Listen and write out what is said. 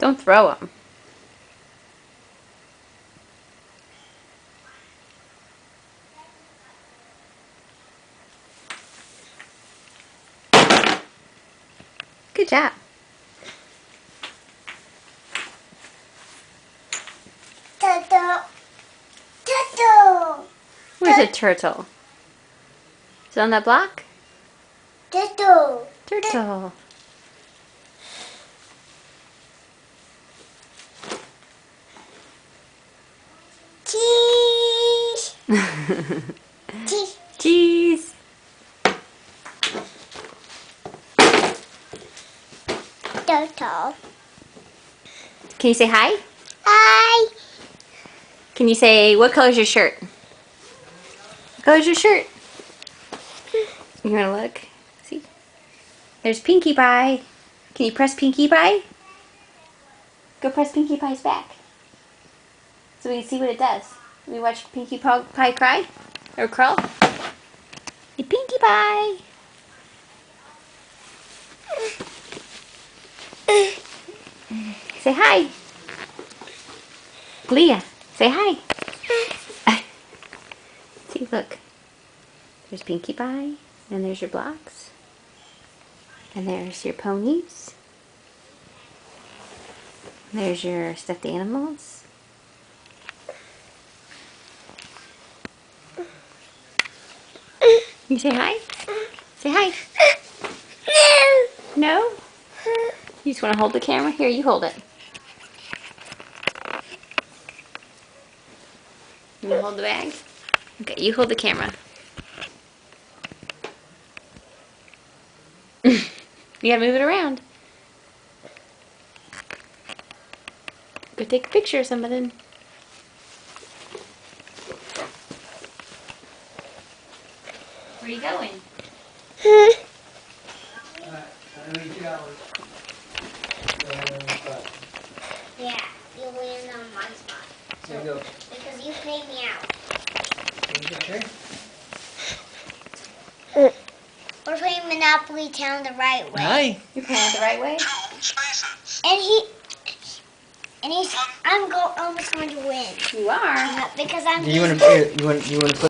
Don't throw them. Good job. Turtle. Turtle. Where's a turtle? Is it on that block? Turtle. Turtle. Cheese. Cheese. Cheese. Turtle. Can you say hi? Hi. Can you say, what color's your shirt? What color's your shirt? You wanna look? See? There's Pinkie Pie. Can you press Pinkie Pie? Go press Pinkie Pie's back. So we can see what it does. We watch Pinkie Pie cry? Or crawl? Hey, Pinkie Pie! Say hi. Leah, say hi. See, look. There's Pinkie Pie, and there's your blocks. And there's your ponies. There's your stuffed animals. You say hi? Say hi. No? You just want to hold the camera? Here, you hold it. You hold the bag? Okay, you hold the camera. You gotta move it around. Go take a picture of somebody. Where are you going? Yeah, you land on my spot. So, There you go. because you paid me out. Okay. We're playing Monopoly Town the right way. Hi. You're playing it the right way? And he's, almost going to win. You are. Because I'm Do you want to put